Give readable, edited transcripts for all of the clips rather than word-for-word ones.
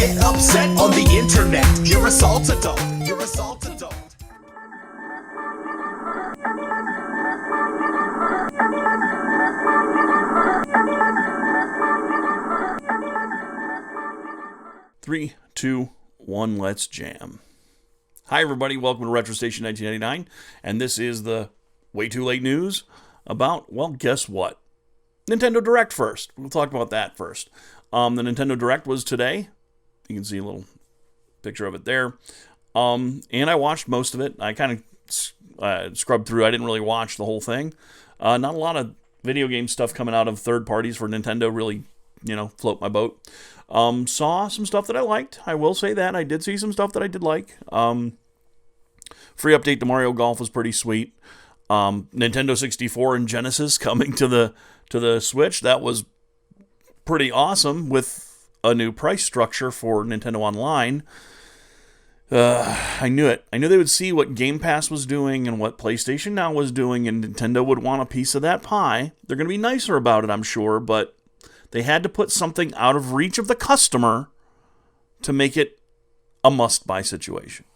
get upset on the internet. You're a salt adult. You're a salt adult. Three, two, one, let's jam. Hi, everybody. Welcome to Retro Station 1999. And this is the way too late news about, well, guess what? Nintendo Direct first. We'll talk about that first. The Nintendo Direct was today. You can see a little picture of it there. And I watched most of it. I kind of scrubbed through. I didn't really watch the whole thing. Not a lot of video game stuff coming out of third parties for Nintendo really, float my boat. Saw some stuff that I liked. I will say that. I did see some stuff that I did like. Free update to Mario Golf was pretty sweet. Nintendo 64 and Genesis coming to the Switch. That was pretty awesome with a new price structure for Nintendo Online. I knew it. I knew they would see what Game Pass was doing and what PlayStation Now was doing, and Nintendo would want a piece of that pie. They're going to be nicer about it, I'm sure, but they had to put something out of reach of the customer to make it a must-buy situation.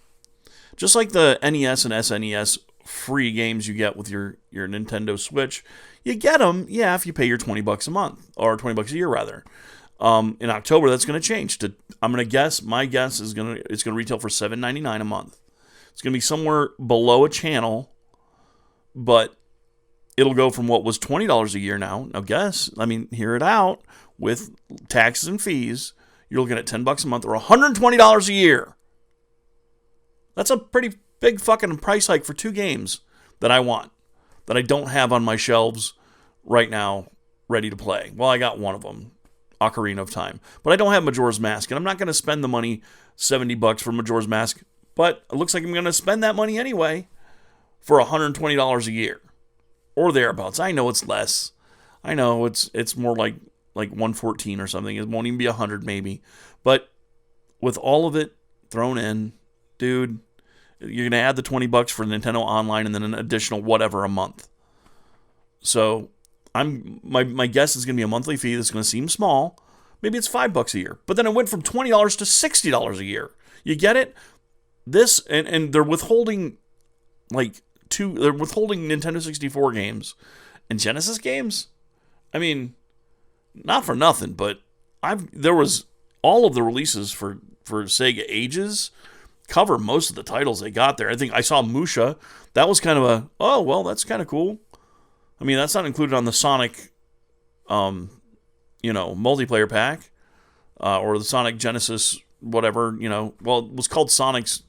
Just like the NES and SNES free games you get with your Nintendo Switch, you get them, if you pay your $20 a month, or $20 a year, rather. In October, that's going to change. I'm going to guess, my guess is it's going to retail for $7.99 a month. It's going to be somewhere below a channel, but it'll go from what was $20 a year now. Hear it out. With taxes and fees, you're looking at $10 a month or $120 a year. That's a pretty big fucking price hike for two games that I want, that I don't have on my shelves right now ready to play. Well, I got one of them, Ocarina of Time. But I don't have Majora's Mask, and I'm not going to spend the money, $70 for Majora's Mask, but it looks like I'm going to spend that money anyway for $120 a year. Or thereabouts. I know it's less. I know it's more like 114 or something. It won't even be 100 maybe. But with all of it thrown in, dude, you're going to add the $20 for Nintendo Online and then an additional whatever a month. So my guess is going to be a monthly fee that's going to seem small. Maybe it's $5 a year. But then it went from $20 to $60 a year. You get it? This, and they're withholding they're withholding Nintendo 64 games and Genesis games. I mean, not for nothing, but there was all of the releases for Sega Ages cover most of the titles they got there. I think I saw Musha. That was kind of that's kind of cool. I mean, that's not included on the Sonic, multiplayer pack, or the Sonic Genesis, whatever, it was called Sonic's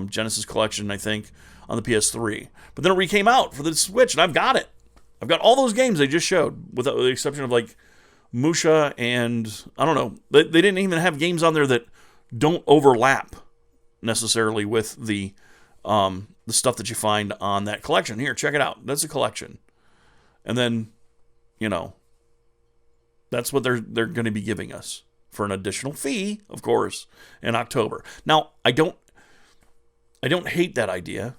Genesis Collection, I think, on the PS3. But then it came out for the Switch, and I've got it. I've got all those games they just showed, with the exception of, Musha and, I don't know, they didn't even have games on there that don't overlap necessarily with the stuff that you find on that collection. Here, check it out. That's a collection. And then, that's what they're going to be giving us for an additional fee, of course, in October. Now, I don't hate that idea.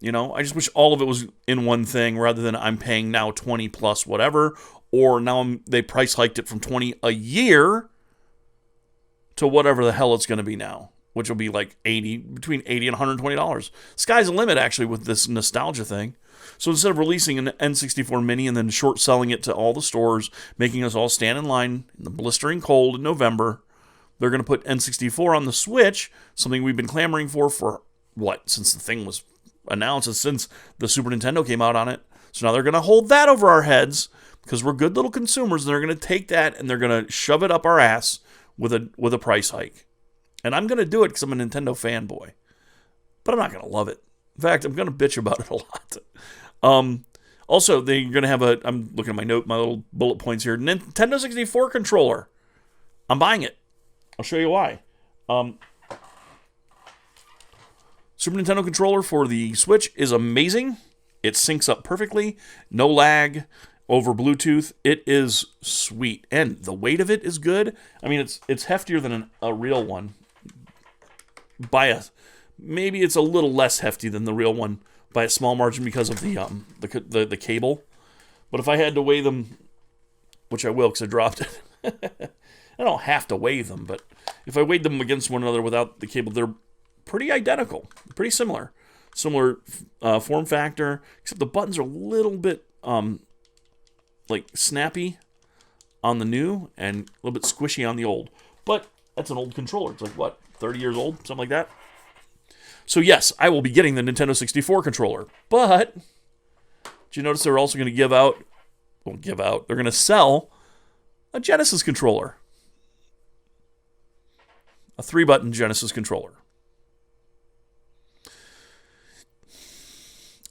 I just wish all of it was in one thing rather than I'm paying now 20 plus whatever, or now they price hiked it from 20 a year to whatever the hell it's going to be now, which will be between $80 and $120. Sky's the limit, actually, with this nostalgia thing. So instead of releasing an N64 Mini and then short selling it to all the stores, making us all stand in line in the blistering cold in November, they're going to put N64 on the Switch, something we've been clamoring for since the thing was announced, and since the Super Nintendo came out on it. So now they're going to hold that over our heads because we're good little consumers, and they're going to take that and they're going to shove it up our ass with a price hike. And I'm going to do it because I'm a Nintendo fanboy. But I'm not going to love it. In fact, I'm going to bitch about it a lot. Also, they're going to have I'm looking at my little bullet points here. Nintendo 64 controller. I'm buying it. I'll show you why. Super Nintendo controller for the Switch is amazing. It syncs up perfectly. No lag over Bluetooth. It is sweet. And the weight of it is good. I mean, it's heftier than a real one. Maybe it's a little less hefty than the real one by a small margin because of the cable. But if I had to weigh them, which I will because I dropped it, I don't have to weigh them, but if I weighed them against one another without the cable, they're pretty identical, pretty similar. Similar form factor, except the buttons are a little bit like snappy on the new and a little bit squishy on the old. But that's an old controller. It's like, what, 30 years old? Something like that. So yes, I will be getting the Nintendo 64 controller. But did you notice they're also going to they're going to sell a Genesis controller. A 3-button Genesis controller.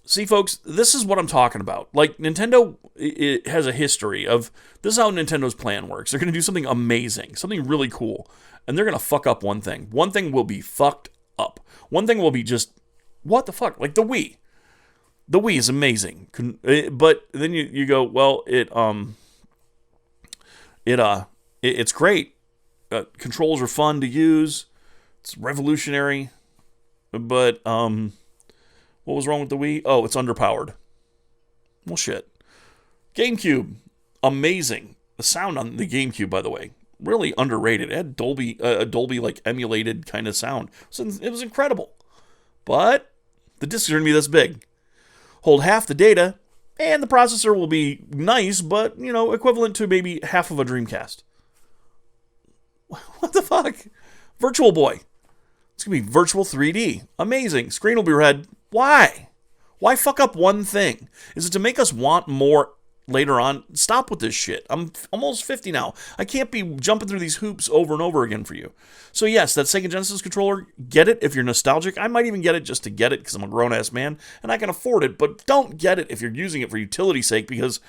See, folks, this is what I'm talking about. Like, Nintendo, it has a history of, this is how Nintendo's plan works. They're going to do something amazing, something really cool, and they're going to fuck up one thing. One thing will be fucked up. One thing will be just, what the fuck? Like the Wii. The Wii is amazing. But then you go, well, it's great. Controls are fun to use. It's revolutionary. But, what was wrong with the Wii? Oh, it's underpowered. Well, shit. GameCube. Amazing. The sound on the GameCube, by the way, really underrated. It had a Dolby like emulated kind of sound. It was incredible. But the discs are going to be this big. Hold half the data, and the processor will be nice, but, equivalent to maybe half of a Dreamcast. What the fuck? Virtual Boy. It's going to be virtual 3D. Amazing. Screen will be red. Why? Why fuck up one thing? Is it to make us want more later on? Stop with this shit. I'm almost 50 now. I can't be jumping through these hoops over and over again for you. So yes, that Sega Genesis controller, get it if you're nostalgic. I might even get it just to get it because I'm a grown-ass man and I can afford it. But don't get it if you're using it for utility's sake because,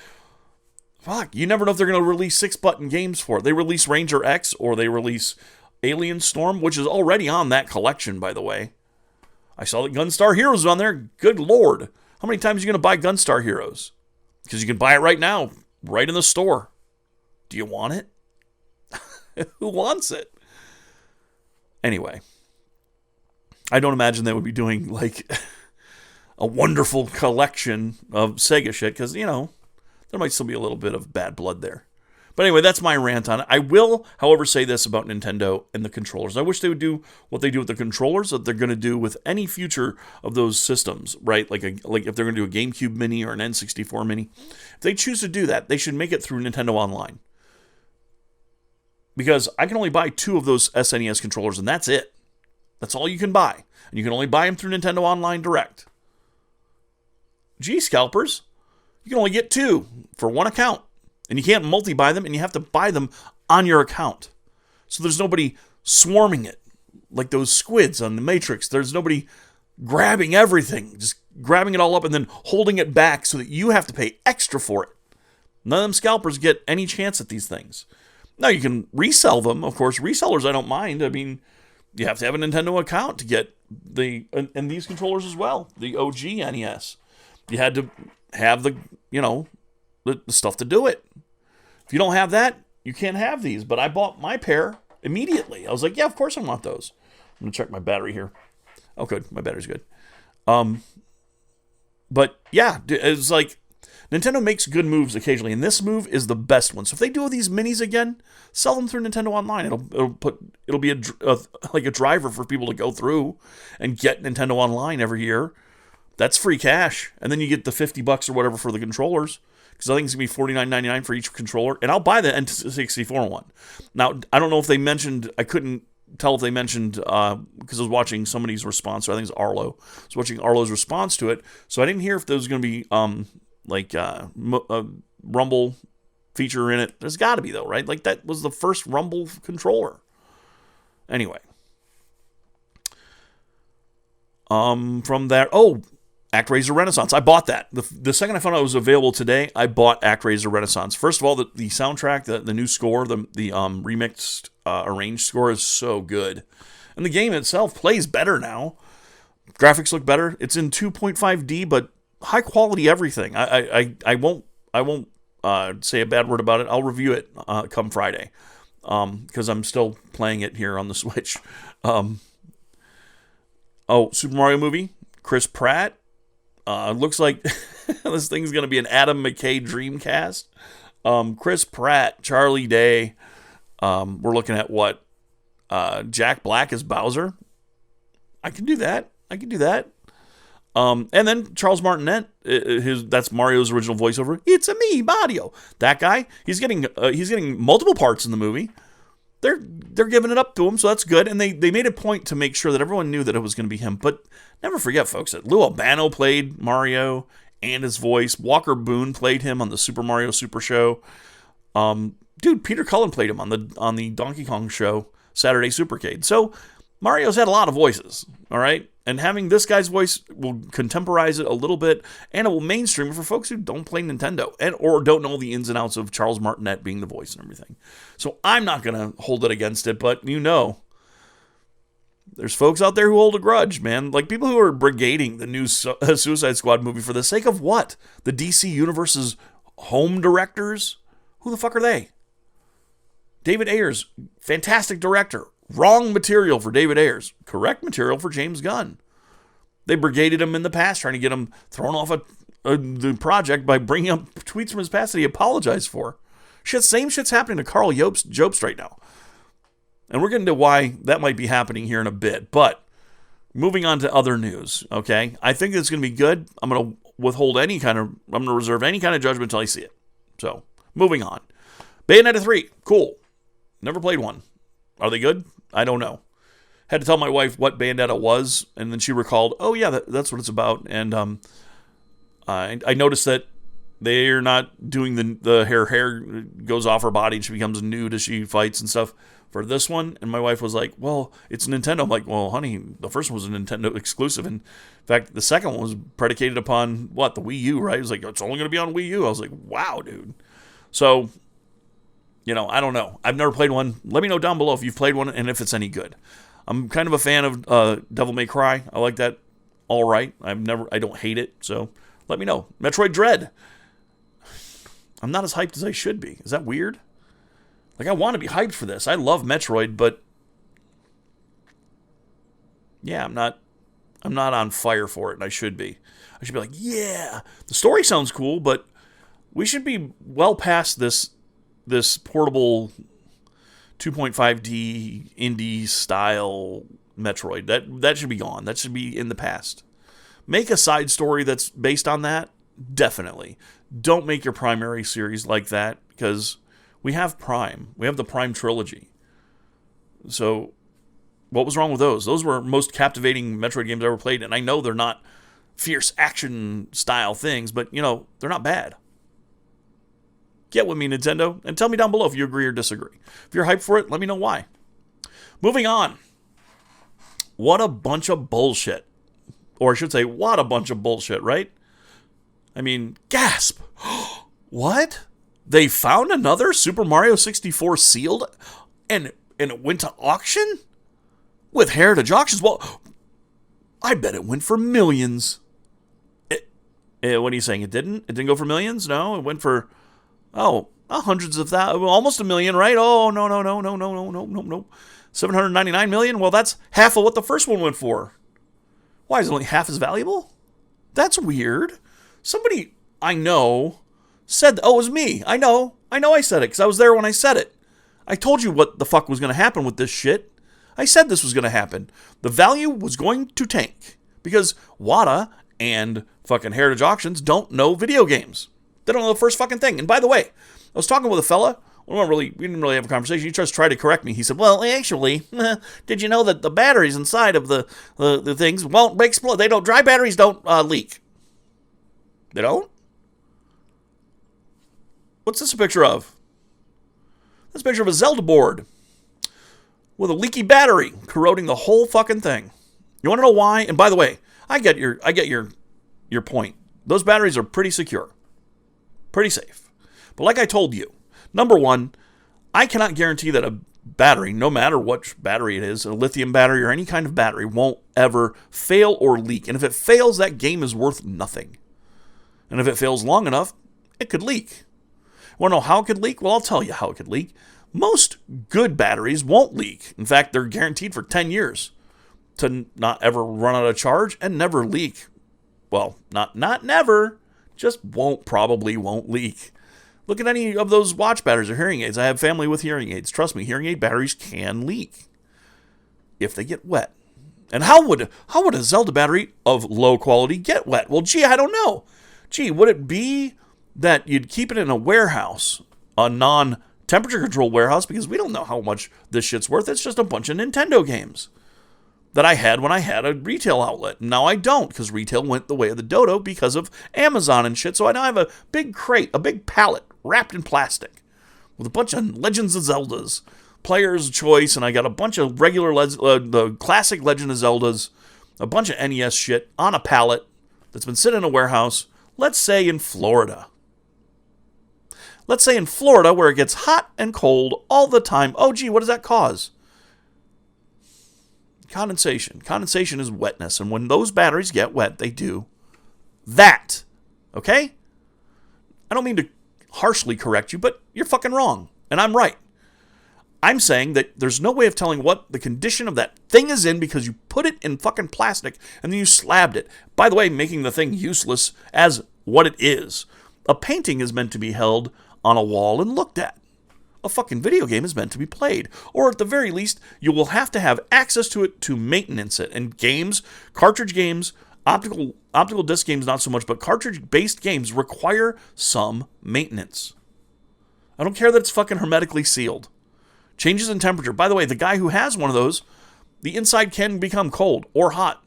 fuck, you never know if they're going to release 6-button games for it. They release Ranger X or they release Alien Storm, which is already on that collection, by the way. I saw that Gunstar Heroes was on there. Good lord. How many times are you going to buy Gunstar Heroes? Because you can buy it right now, right in the store. Do you want it? Who wants it? Anyway, I don't imagine they would be doing like a wonderful collection of Sega shit because, there might still be a little bit of bad blood there. But anyway, that's my rant on it. I will, however, say this about Nintendo and the controllers. I wish they would do what they do with the controllers that they're going to do with any future of those systems, right? Like if they're going to do a GameCube Mini or an N64 Mini. If they choose to do that, they should make it through Nintendo Online. Because I can only buy 2 of those SNES controllers, and that's it. That's all you can buy. And you can only buy them through Nintendo Online Direct. Gee, scalpers, you can only get 2 for one account. And you can't multi-buy them, and you have to buy them on your account. So there's nobody swarming it, like those squids on The Matrix. There's nobody grabbing everything, just grabbing it all up and then holding it back so that you have to pay extra for it. None of them scalpers get any chance at these things. Now, you can resell them. Of course, resellers I don't mind. I mean, you have to have a Nintendo account to get and these controllers as well, the OG NES. You had to have the stuff to do it. If you don't have that, you can't have these. But I bought my pair immediately. I was like, yeah, of course I want those. I'm going to check my battery here. Oh, good. My battery's good. But yeah, it's like Nintendo makes good moves occasionally, and this move is the best one. So if they do these minis again, sell them through Nintendo Online. It'll be like a driver for people to go through and get Nintendo Online every year. That's free cash, and then you get the $50 or whatever for the controllers. Because I think it's going to be $49.99 for each controller. And I'll buy the N64 one. Now, I don't know if they mentioned, I couldn't tell if they mentioned, because I was watching somebody's response, or I think it's Arlo. I was watching Arlo's response to it. So I didn't hear if there was going to be, a Rumble feature in it. There's got to be, though, right? Like, that was the first Rumble controller. Anyway. From there, ActRaiser Renaissance. I bought that. The second I found out it was available today, I bought ActRaiser Renaissance. First of all, the soundtrack, the new score, the remixed, arranged score is so good. And the game itself plays better now. Graphics look better. It's in 2.5D, but high quality everything. I won't say a bad word about it. I'll review it come Friday. Because I'm still playing it here on the Switch. Super Mario movie. Chris Pratt. Looks like this thing's going to be an Adam McKay Dreamcast. Chris Pratt, Charlie Day, We're looking at what? Jack Black as Bowser. I can do that. And then Charles Martinet, that's Mario's original voiceover. It's a me, Mario. That guy, he's getting multiple parts in the movie. They're giving it up to him, so that's good. And they made a point to make sure that everyone knew that it was going to be him. But never forget, folks, that Lou Albano played Mario and his voice. Walker Boone played him on the Super Mario Super Show. Dude, Peter Cullen played him on the Donkey Kong Show, Saturday Supercade. So Mario's had a lot of voices, all right? And having this guy's voice will contemporize it a little bit, and it will mainstream it for folks who don't play Nintendo or don't know the ins and outs of Charles Martinet being the voice and everything. So I'm not going to hold it against it, but there's folks out there who hold a grudge, man. Like people who are brigading the new Suicide Squad movie for the sake of what? The DC Universe's home directors? Who the fuck are they? David Ayers, fantastic director. Wrong material for David Ayers. Correct material for James Gunn. They brigaded him in the past, trying to get him thrown off the project by bringing up tweets from his past that he apologized for. Same shit's happening to Carl Jobst right now. And we're getting to why that might be happening here in a bit. But moving on to other news, okay? I think it's going to be good. I'm going to reserve any kind of judgment until I see it. So, moving on. Bayonetta 3, cool. Never played one. Are they good? I don't know. Had to tell my wife what Bayonetta was, and then she recalled, oh yeah, that's what it's about. And I noticed that they're not doing the hair goes off her body and she becomes nude as she fights and stuff for this one. And my wife was like, well, it's Nintendo. I'm like, well, honey, the first one was a Nintendo exclusive. And in fact, the second one was predicated upon, the Wii U, right? It was like, it's only going to be on Wii U. I was like, wow, dude. So, I don't know. I've never played one. Let me know down below if you've played one and if it's any good. I'm kind of a fan of Devil May Cry. I like that all right. I don't hate it, so let me know. Metroid Dread. I'm not as hyped as I should be. Is that weird? Like, I want to be hyped for this. I love Metroid, but yeah, I'm not on fire for it, and I should be. I should be like, yeah, the story sounds cool, but we should be well past this portable 2.5D indie style Metroid. That should be gone. That should be in the past. Make a side story that's based on that, definitely. Don't make your primary series like that, because we have Prime. We have the Prime trilogy. So, what was wrong with those? Those were most captivating Metroid games I ever played, and I know they're not fierce action style things, but, they're not bad. Get with me, Nintendo, and tell me down below if you agree or disagree. If you're hyped for it, let me know why. Moving on. What a bunch of bullshit. Or I should say, what a bunch of bullshit, right? I mean, gasp. What? They found another Super Mario 64 sealed and it went to auction? With Heritage Auctions? Well, I bet it went for millions. What are you saying? It didn't? It didn't go for millions? No, it went for... hundreds of thousands, almost a million, right? Oh, no. 799 million? Well, that's half of what the first one went for. Why, is it only half as valuable? That's weird. Somebody I know said, it was me. I know I said it, because I was there when I said it. I told you what the fuck was going to happen with this shit. I said this was going to happen. The value was going to tank, because WATA and fucking Heritage Auctions don't know video games. They don't know the first fucking thing. And by the way, I was talking with a fella. We didn't really have a conversation. He just tried to correct me. He said, well, actually, did you know that the batteries inside of the things won't explode? They don't. Dry batteries don't leak. They don't? What's this a picture of? This is a picture of a Zelda board with a leaky battery corroding the whole fucking thing. You want to know why? And by the way, I get your point. Those batteries are pretty secure. Pretty safe. But like I told you, number one, I cannot guarantee that a battery, no matter what battery it is, a lithium battery or any kind of battery, won't ever fail or leak. And if it fails, that game is worth nothing. And if it fails long enough, it could leak. Want to know how it could leak? Well, I'll tell you how it could leak. Most good batteries won't leak. In fact, they're guaranteed for 10 years to not ever run out of charge and never leak. Well, not never. Just probably won't leak. Look at any of those watch batteries or hearing aids. I have family with hearing aids. Trust me, hearing aid batteries can leak if they get wet. And how would a Zelda battery of low quality get wet? Well, gee, I don't know. Gee, would it be that you'd keep it in a warehouse, a non-temperature controlled warehouse? Because we don't know how much this shit's worth. It's just a bunch of Nintendo games that I had when I had a retail outlet. Now I don't, because retail went the way of the dodo because of Amazon and shit. So I now have a big crate, a big pallet wrapped in plastic with a bunch of Legends of Zeldas, Player's Choice, and I got a bunch of regular, the classic Legend of Zeldas, a bunch of NES shit on a pallet that's been sitting in a warehouse, let's say in Florida. Let's say in Florida, where it gets hot and cold all the time. Oh, gee, what does that cause? Condensation. Condensation is wetness, and when those batteries get wet, they do that. Okay? I don't mean to harshly correct you, but you're fucking wrong, and I'm right. I'm saying that there's no way of telling what the condition of that thing is in because you put it in fucking plastic and then you slabbed it. By the way, making the thing useless as what it is. A painting is meant to be held on a wall and looked at. A fucking video game is meant to be played. Or at the very least, you will have to have access to it to maintenance it. And games, cartridge games, optical disc games not so much, but cartridge-based games require some maintenance. I don't care that it's fucking hermetically sealed. Changes in temperature. By the way, the guy who has one of those, the inside can become cold or hot.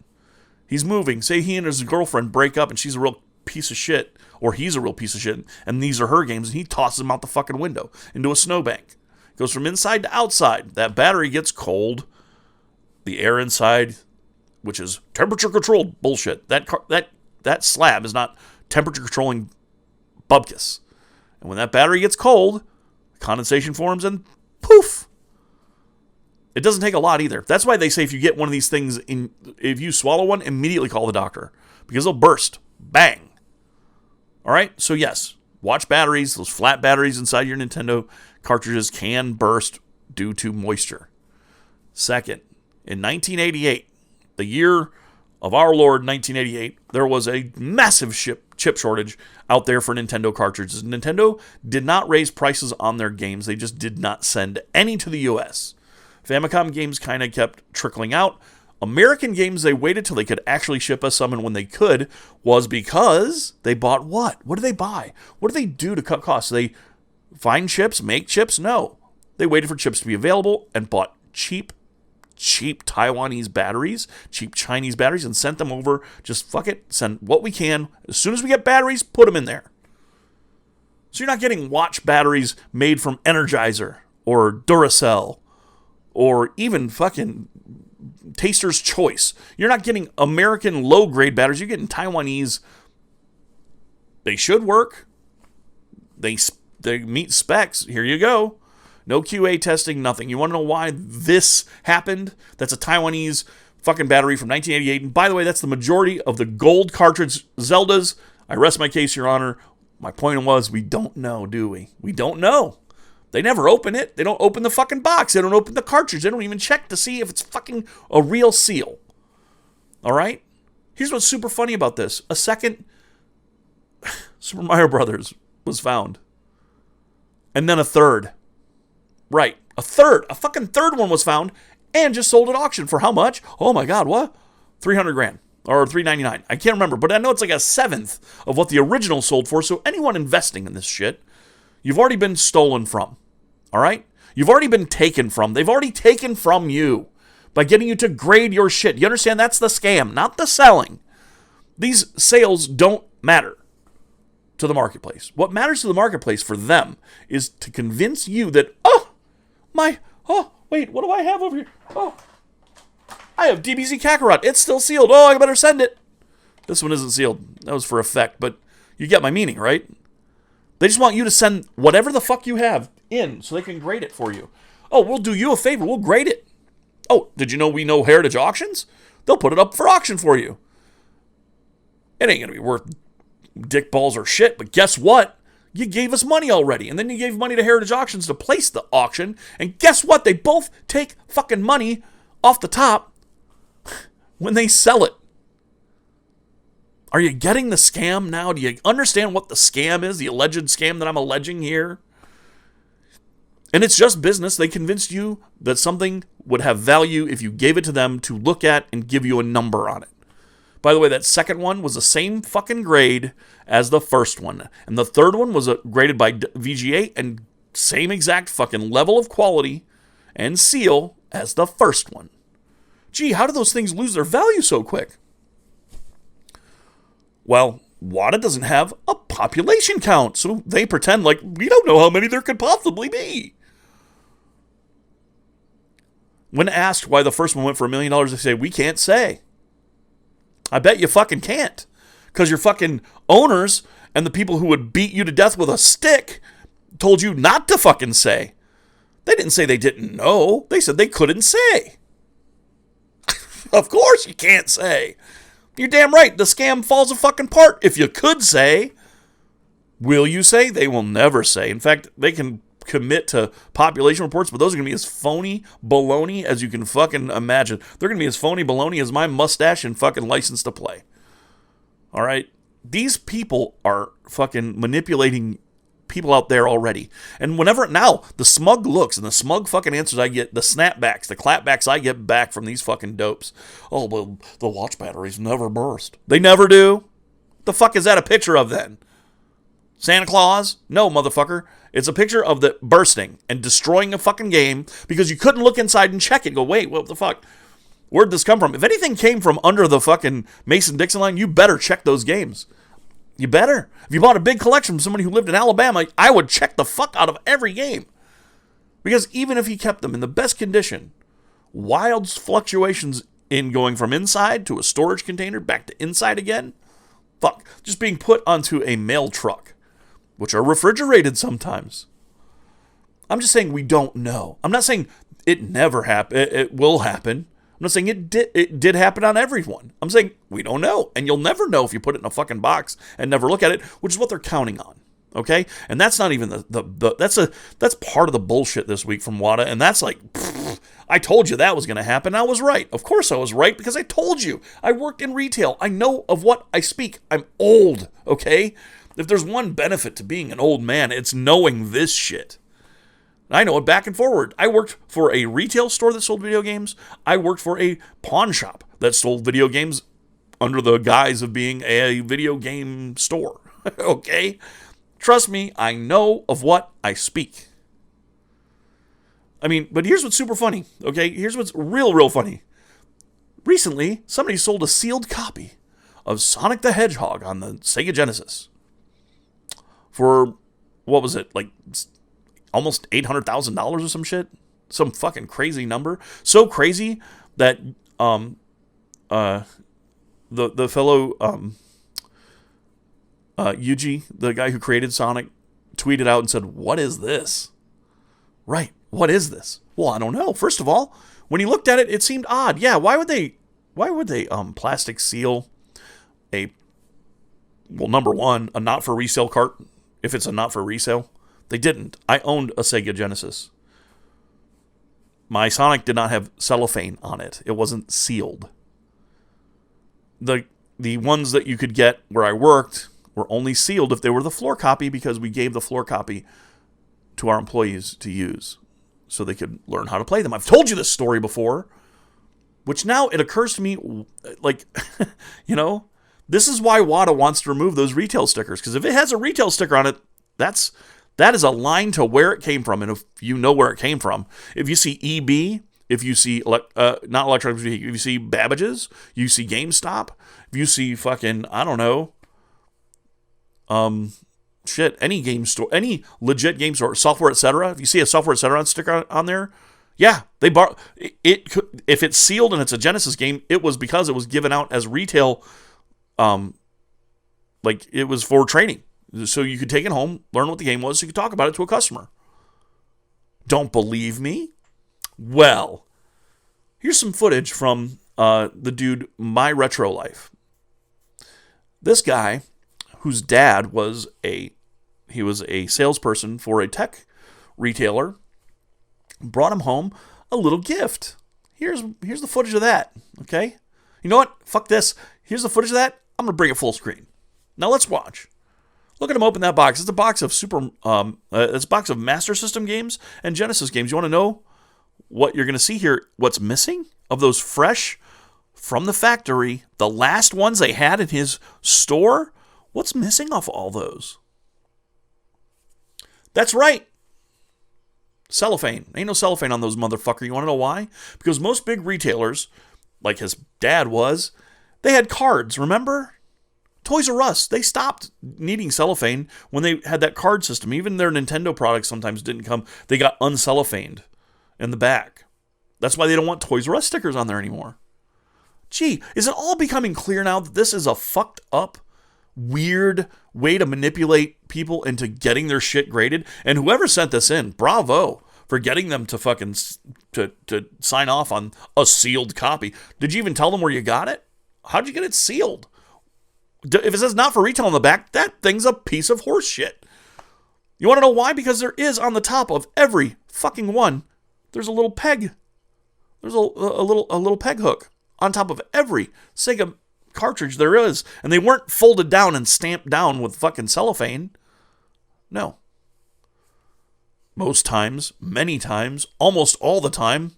He's moving. Say he and his girlfriend break up and she's a real piece of shit, or he's a real piece of shit, and these are her games, and he tosses them out the fucking window into a snowbank. Goes from inside to outside. That battery gets cold. The air inside, which is temperature controlled bullshit. That slab is not temperature controlling bubkus. And when that battery gets cold, condensation forms and poof. It doesn't take a lot either. That's why they say if you get one of these things, if you swallow one, immediately call the doctor. Because they'll burst. Bang. All right? So yes, watch batteries, those flat batteries inside your Nintendo cartridges can burst due to moisture. Second, in 1988, the year of our Lord 1988, there was a massive chip shortage out there for Nintendo cartridges. Nintendo did not raise prices on their games. They just did not send any to the US. Famicom games kind of kept trickling out. American games, they waited till they could actually ship us some, and when they could, was because they bought what? What do they buy? What do they do to cut costs? They find chips, make chips? No. They waited for chips to be available and bought cheap Taiwanese batteries, cheap Chinese batteries, and sent them over. Just fuck it, send what we can. As soon as we get batteries, put them in there. So you're not getting watch batteries made from Energizer or Duracell or even fucking Taster's Choice. You're not getting American low-grade batteries. You're getting Taiwanese. They should work. They meet specs. Here you go. No QA testing, nothing. You want to know why this happened? That's a Taiwanese fucking battery from 1988. And by the way, that's the majority of the gold cartridge Zeldas. I rest my case, Your Honor. My point was, we don't know, do we? We don't know. They never open it. They don't open the fucking box. They don't open the cartridge. They don't even check to see if it's fucking a real seal. All right? Here's what's super funny about this. A second Super Mario Brothers was found. And then a third. Right. A fucking third one was found and just sold at auction for how much? Oh my God, what? $300,000 or $399. I can't remember, but I know it's like a seventh of what the original sold for. So anyone investing in this shit, you've already been stolen from. All right? You've already been taken from. They've already taken from you by getting you to grade your shit. You understand? That's the scam, not the selling. These sales don't matter to the marketplace. What matters to the marketplace for them is to convince you that, wait, what do I have over here? Oh, I have DBZ Kakarot. It's still sealed. Oh, I better send it. This one isn't sealed. That was for effect, but you get my meaning, right? They just want you to send whatever the fuck you have in so they can grade it for you. Oh, we'll do you a favor. We'll grade it. Oh, did you know we know Heritage Auctions? They'll put it up for auction for you. It ain't going to be worth dick balls or shit, but guess what? You gave us money already, and then you gave money to Heritage Auctions to place the auction, and guess what? They both take fucking money off the top when they sell it. Are you getting the scam now? Do you understand what the scam is, the alleged scam that I'm alleging here? And it's just business. They convinced you that something would have value if you gave it to them to look at and give you a number on it. By the way, that second one was the same fucking grade as the first one. And the third one was graded by VGA and same exact fucking level of quality and seal as the first one. Gee, how do those things lose their value so quick? Well, WATA doesn't have a population count, so they pretend like we don't know how many there could possibly be. When asked why the first one went for $1 million, they say, we can't say. I bet you fucking can't. Because your fucking owners and the people who would beat you to death with a stick told you not to fucking say. They didn't say they didn't know. They said they couldn't say. Of course you can't say. You're damn right. The scam falls a fucking apart. If you could say, will you say? They will never say. In fact, they can commit to population reports, but those are going to be as phony baloney as you can fucking imagine. They're going to be as phony baloney as my mustache and fucking license to play. All right? These people are fucking manipulating people out there already. And whenever now, the smug looks and the smug fucking answers I get, the snapbacks, the clapbacks I get back from these fucking dopes. Oh, well, the watch batteries never burst. They never do? The fuck is that a picture of then? Santa Claus? No, motherfucker. It's a picture of the bursting and destroying a fucking game because you couldn't look inside and check it and go, wait, what the fuck? Where'd this come from? If anything came from under the fucking Mason-Dixon line, you better check those games. You better. If you bought a big collection from somebody who lived in Alabama, I would check the fuck out of every game. Because even if he kept them in the best condition, wild fluctuations in going from inside to a storage container back to inside again, fuck, just being put onto a mail truck, which are refrigerated sometimes. I'm just saying we don't know. I'm not saying it never happen. It will happen. I'm not saying it did happen on everyone. I'm saying we don't know. And you'll never know if you put it in a fucking box and never look at it, which is what they're counting on. Okay? And that's not even that's part of the bullshit this week from WATA. And that's like, I told you that was going to happen. I was right. Of course I was right because I told you. I worked in retail. I know of what I speak. I'm old. Okay? If there's one benefit to being an old man, it's knowing this shit. I know it back and forward. I worked for a retail store that sold video games. I worked for a pawn shop that sold video games under the guise of being a video game store. Okay? Trust me, I know of what I speak. I mean, but here's what's super funny. Okay? Here's what's real funny. Recently, somebody sold a sealed copy of Sonic the Hedgehog on the Sega Genesis for, what was it, like almost $800,000 or some shit? Some fucking crazy number. So crazy that the fellow Yuji, the guy who created Sonic, tweeted out and said, "What is this?" Right. What is this? Well, I don't know. First of all, when he looked at it, it seemed odd. Yeah, why would they plastic seal number one, a not for resale cart if it's a not for resale? They didn't. I owned a Sega Genesis. My Sonic did not have cellophane on it. It wasn't sealed. The ones that you could get where I worked were only sealed if they were the floor copy because we gave the floor copy to our employees to use so they could learn how to play them. I've told you this story before, which now it occurs to me, like, this is why WATA wants to remove those retail stickers, because if it has a retail sticker on it, that is a line to where it came from, and if you know where it came from, if you see EB, if you see, not electronic, if you see Babbage's, you see GameStop, if you see fucking, I don't know, any game store, any legit game store, software, etc. If you see a software, etc. sticker on there, yeah, they it. If it's sealed and it's a Genesis game, it was because it was given out as retail, like it was for training. So you could take it home, learn what the game was, so you could talk about it to a customer. Don't believe me? Well, here's some footage from the dude My Retro Life. This guy, whose dad was a salesperson for a tech retailer, brought him home a little gift. Here's the footage of that. Okay, you know what? Fuck this. Here's the footage of that. I'm going to bring it full screen. Now let's watch. Look at him open that box. It's a box of it's a box of Master System games and Genesis games. You want to know what you're going to see here? What's missing of those fresh from the factory, the last ones they had in his store? What's missing off all those? That's right. Cellophane. Ain't no cellophane on those, motherfucker. You want to know why? Because most big retailers, like his dad was, they had cards, remember? Toys R Us, they stopped needing cellophane when they had that card system. Even their Nintendo products sometimes didn't come. They got uncellophaned in the back. That's why they don't want Toys R Us stickers on there anymore. Gee, is it all becoming clear now that this is a fucked up, weird way to manipulate people into getting their shit graded? And whoever sent this in, bravo for getting them to fucking to sign off on a sealed copy. Did you even tell them where you got it? How'd you get it sealed? If it says not for retail on the back, that thing's a piece of horse shit. You want to know why? Because there is on the top of every fucking one, there's a little peg. There's a little peg hook on top of every Sega cartridge there is. And they weren't folded down and stamped down with fucking cellophane. No. Most times, many times, almost all the time,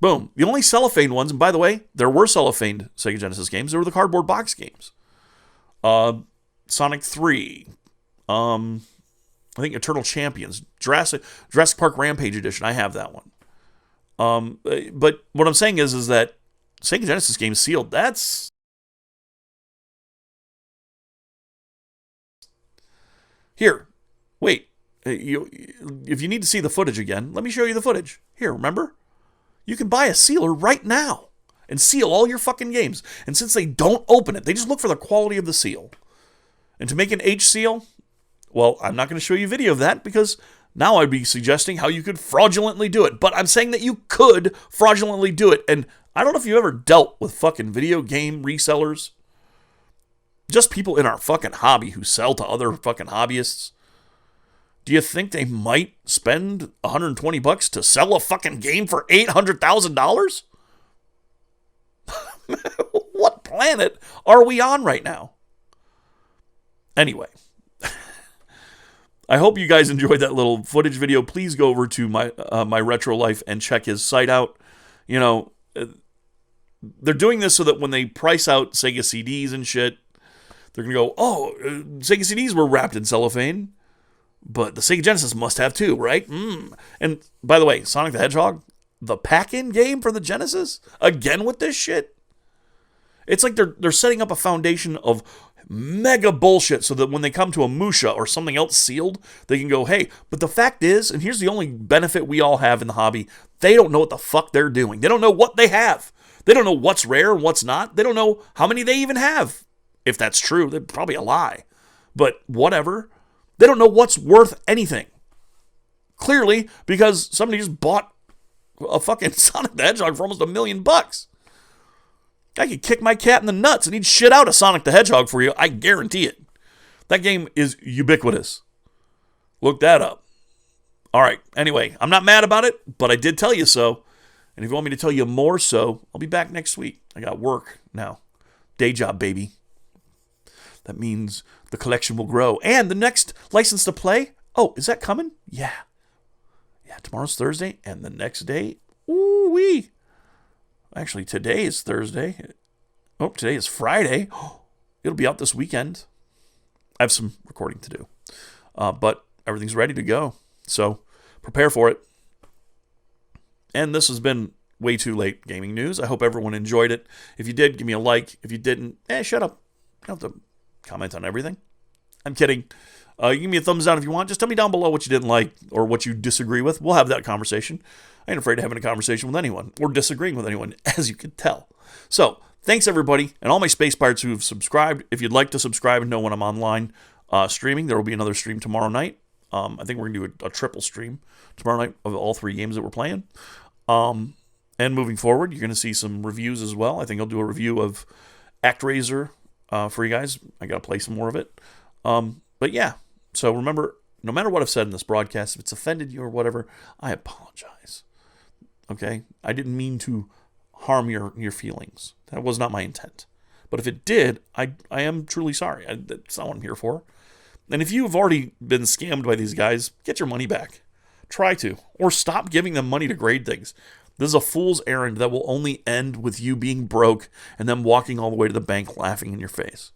boom. The only cellophane ones, and by the way, there were cellophaned Sega Genesis games. There were the cardboard box games. Sonic 3. I think Eternal Champions. Jurassic Park Rampage Edition. I have that one. But what I'm saying is that Sega Genesis games sealed. That's... Here. Wait. If you need to see the footage again, let me show you the footage. Here, remember? You can buy a sealer right now and seal all your fucking games. And since they don't open it, they just look for the quality of the seal. And to make an H seal, well, I'm not going to show you a video of that because now I'd be suggesting how you could fraudulently do it. But I'm saying that you could fraudulently do it. And I don't know if you ever dealt with fucking video game resellers. Just people in our fucking hobby who sell to other fucking hobbyists. Do you think they might spend $120 to sell a fucking game for $800,000? What planet are we on right now? Anyway, I hope you guys enjoyed that little footage video. Please go over to my Retro Life and check his site out. You know, they're doing this so that when they price out Sega CDs and shit, they're going to go, oh, Sega CDs were wrapped in cellophane, but the Sega Genesis must have too, right? And by the way, Sonic the Hedgehog, the pack-in game for the Genesis, again with this shit. It's like they're setting up a foundation of mega bullshit so that when they come to a Musha or something else sealed, they can go, hey, but the fact is, and here's the only benefit we all have in the hobby, they don't know what the fuck they're doing. They don't know what they have. They don't know what's rare and what's not. They don't know how many they even have. If that's true, that's probably a lie. But whatever. They don't know what's worth anything. Clearly, because somebody just bought a fucking Sonic the Hedgehog for almost $1 million. I could kick my cat in the nuts and he'd shit out a Sonic the Hedgehog for you. I guarantee it. That game is ubiquitous. Look that up. All right. Anyway, I'm not mad about it, but I did tell you so. And if you want me to tell you more so, I'll be back next week. I got work now. Day job, baby. That means the collection will grow. And the next license to play, oh, is that coming? Yeah. Yeah, tomorrow's Thursday, and the next day, ooh-wee. Actually, today is Thursday. Oh, today is Friday. It'll be out this weekend. I have some recording to do. But everything's ready to go. So prepare for it. And this has been Way Too Late Gaming News. I hope everyone enjoyed it. If you did, give me a like. If you didn't, shut up. You don't have to comment on everything. I'm kidding. You can give me a thumbs down if you want. Just tell me down below what you didn't like or what you disagree with. We'll have that conversation. I ain't afraid of having a conversation with anyone or disagreeing with anyone, as you can tell. So, thanks everybody and all my Space Pirates who have subscribed. If you'd like to subscribe and know when I'm online streaming, there will be another stream tomorrow night. I think we're going to do a triple stream tomorrow night of all 3 games that we're playing. And moving forward, you're going to see some reviews as well. I think I'll do a review of ActRaiser for you guys. I got to play some more of it. But yeah, so remember, no matter what I've said in this broadcast, if it's offended you or whatever, I apologize. Okay? I didn't mean to harm your feelings. That was not my intent. But if it did, I am truly sorry. That's not what I'm here for. And if you've already been scammed by these guys, get your money back. Try to. Or stop giving them money to grade things. This is a fool's errand that will only end with you being broke and them walking all the way to the bank laughing in your face.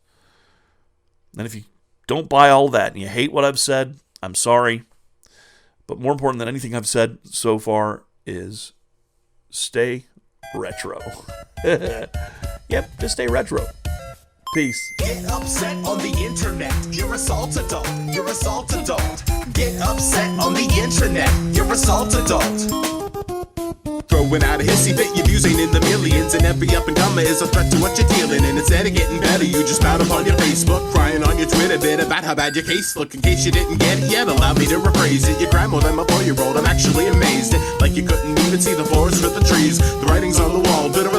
And if you don't buy all that and you hate what I've said, I'm sorry. But more important than anything I've said so far is stay retro. Yep, just stay retro. Peace. Get upset on the internet. You're a salt adult. You're a salt adult. Get upset on the internet. You're a salt adult. Throwing out a hissy fit, your views ain't in the millions, and every up and comer is a threat to what you're dealing. And instead of getting better, you just spout up on your Facebook, crying on your Twitter bit about how bad your case look. In case you didn't get it yet, allow me to rephrase it. You cry more than my 4-year-old. I'm actually amazed. Like you couldn't even see the forest for the trees. The writing's on the wall, literally.